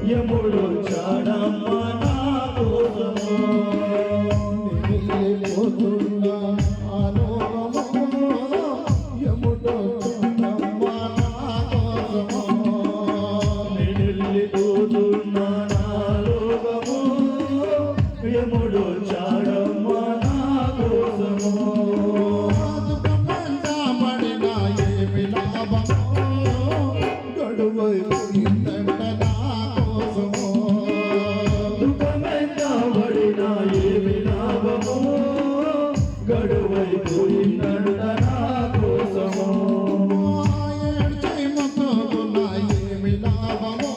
యముడు చాడమ్మ నా కోసము వెళ్ళిపోతున్నా ఆలోకము యముడు చాడమ్మ నా కోసము వెళ్ళిపోతున్నా ఆలోకము యముడు చాడమ్మ నా కోసము పడిన ఏమి లాభము గడువై గడువైపోయిందంట నా కోసము ఏమి లాభము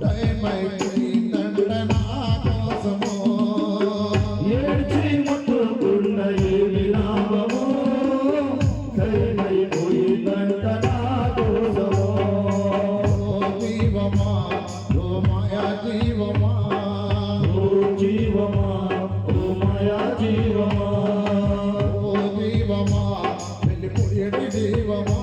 టైమైపోయిందంట నా కోసము ఏడ్చి ముట్టుకున్న ఏమి లాభము టైమైపోయిందంట నా కోసము జీవమా ఓ మాయా జీవమా ఓ జీవమా ఓ మాయా జీవమా జీవమా వెళ్ళిపోయే జీవమా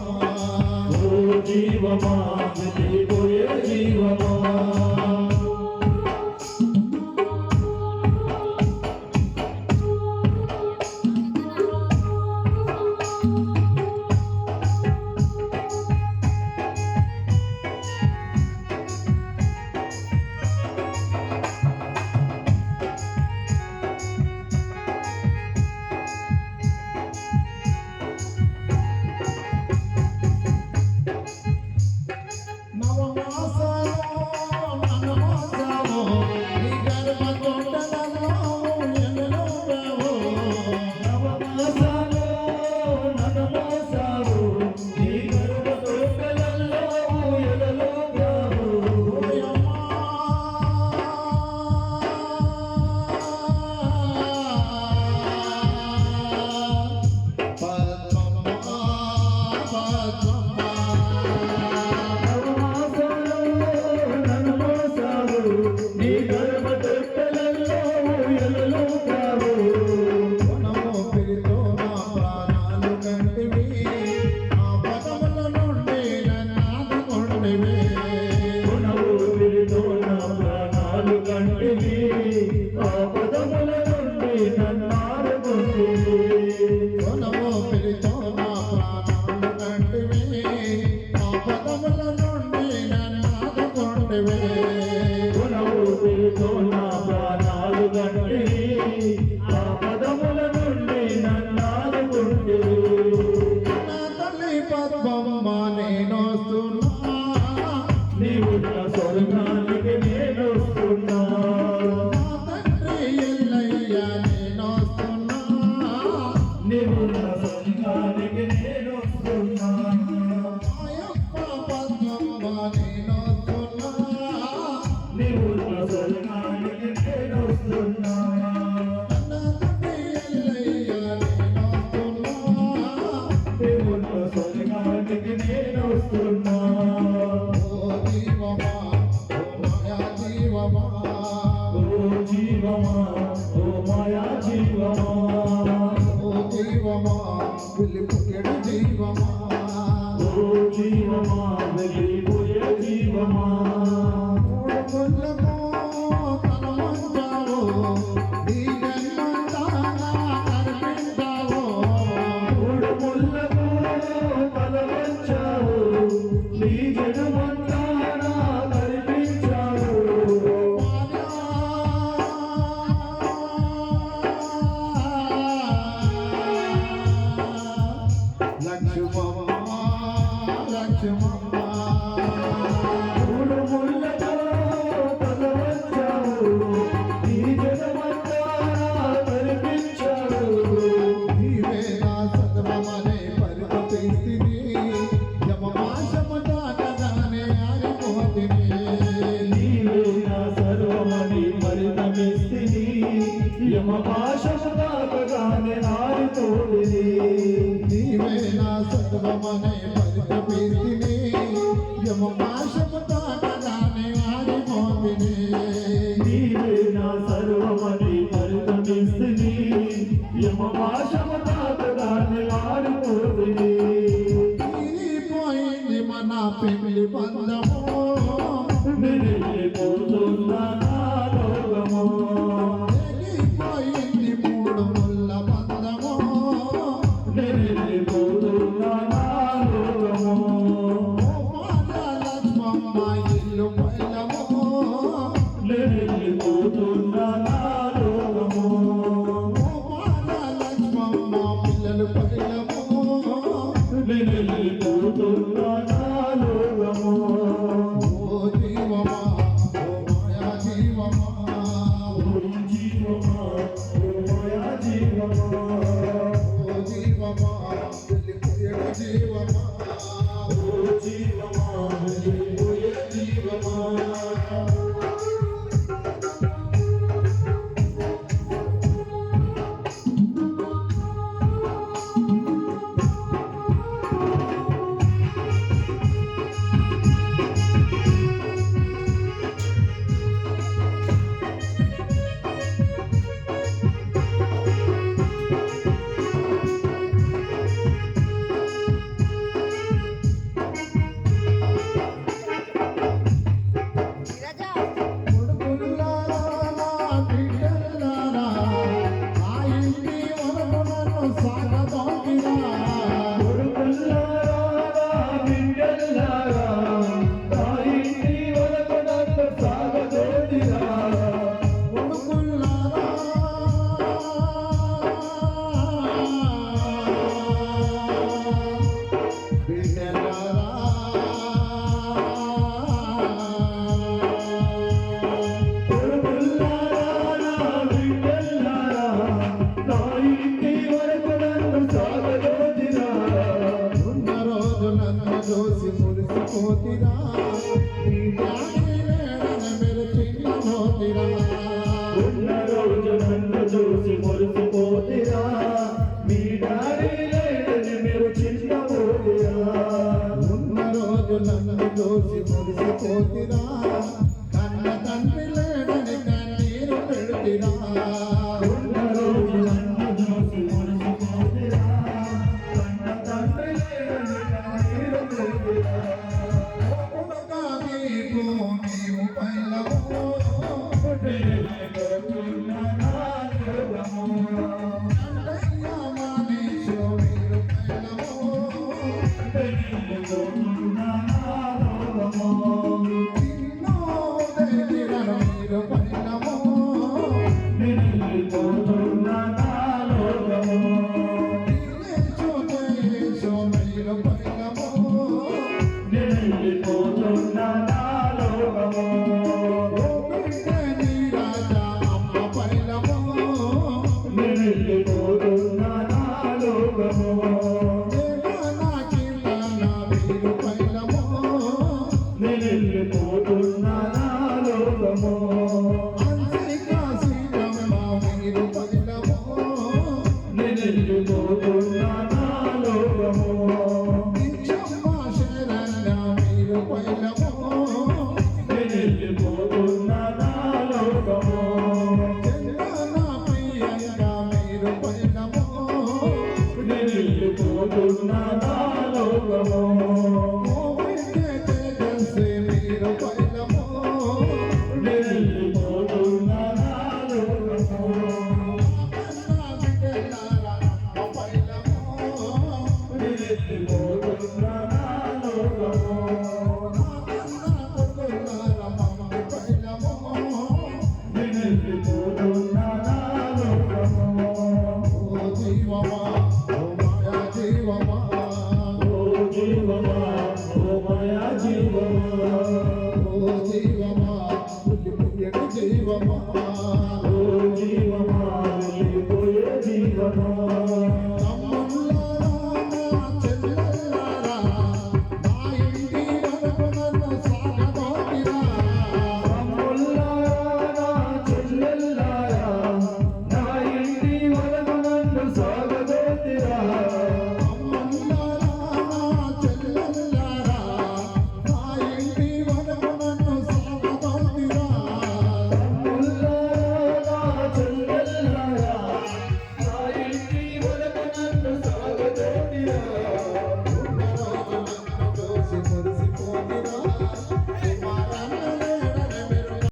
ఆపదముల నుండి నన్నాడుకుంటివి కొనమో పిలితో నా ప్రాణాలు కంటివి ఆపదముల నుండి నన్నాడుకుంటివి కొనమో పిలితో నా ప్రాణాలు కంటివి ఆపదముల నుండి నన్నాడుకుంటివి నా తల్లి పద్మమ్మ నేనొస్తున్నా నీవున్న స్వర్గానికి నేనొస్తున్నా జీవమా ఓ మాయా జీవమా ఓ జీవమా వెళ్ళిపోయే జీవమా ఓ జీవమా వెళ్ళిపోయే జీవమా లక్ష్మమ్మ భాషము తాకగానే ఆరిపోతిని నీవే నా సర్వమని పరితమిస్తుంది యమ భాషము తాకగానే ఆరిపోతుంది పోయింది మన పెళ్లి బంధము వెళ్ళిపోతున్నా నా లోకము పోయింది మూడు ముళ్ళ బంధము వెళ్ళిపోతున్నా నా లోకము లక్ష్మమ్మ ఇల్లు పైలము వెళ్ళిపోతున్నా నా లోకము లక్ష్మమ్మ పిల్లలు పైలము వెళ్ళిపోతున్నా నా లోకము ఓ జీవమా ఓ మాయా జీవమా జీవమా ఓ మాయా జీవమా ఓ జీవమా వెళ్ళిపోయే జీవమా ఓ జీవమా వెళ్ళిపోయే జీవమా కొడుకుల్లారా బిడ్డల్లారా ఆ ఇంటి వరములను సాగదోకిరా కొడుకుల్లారా బిడ్డల్లారా నా ఇంటి వరకు నన్ను సాగదోడిరా కొడుకుల్లారా కొడుకుల్లారా బిడ్డల్లారా నా ఇంటి వరకు నన్ను సాగదోడిరా ఉన్న రోజులను చూసి మురిసిపోతిరా నీ డాడీ వేడన మెరిచిపోతిరా ఉన్న రోజు నన్ను చూసి మురిసిపోతిరా మీ డాడీ లేడని మీరు చిన్నపోతిరా ఉన్న రోజులను చూసి మురిసిపోతిరా కన్న తండ్రి లేడని కన్నీరు పెడుతిరా ఉన్న రోజు నన్ను చూసి మురిసిపోతిరా కన్న తండ్రి లేడని కన్నీరు పెడుతిరా కొడుకా నీకు నీవు పైలము వెళ్ళిపోతున్నా నా లోకము తండ్రయ్య మానేశో మీరు పైలము వెళ్ళిపోతున్నా నా లోకము నిన్నో దగ్గర మీరు పైలము వెళ్ళిపోతున్నా నా లోకము యేసు మీరు పైలము వెళ్ళిపోతున్నా నా లోకము నీ రాజా అమ్మ పైలము వెళ్ళిపోతున్నా నా లోకము దేవనా కీర్తన మీరు పైలము వెళ్ళిపోతున్నా నా లోకము అంశికా సీతమ్మ మీరు పైలము వెళ్ళిపోతున్నా నా లోకము నిత్యమ్మ శరణ్య మీరు పైలము వెళ్ళిపోతున్నా నా లోకము చందన ప్రియంగా మీరు పైలము వెళ్ళిపోతున్నా నా లోకము మోహితే తేజస్వి మీరు పైలము వెళ్ళిపోతున్నా నా లోకము కన్న బిడ్డలారా పైలము వెళ్ళిపోతున్నా నా లోకము కన్న కొడుకులారా మమ్మ పైలము వెళ్ళిపోతున్నా నా లోకము ఓ జీవమా ఓ మాయా జీవమా ఓ జీవమా ఓ మాయా జీవమా ఓ జీవమా పుల్లి పుయ్యటి జీవమా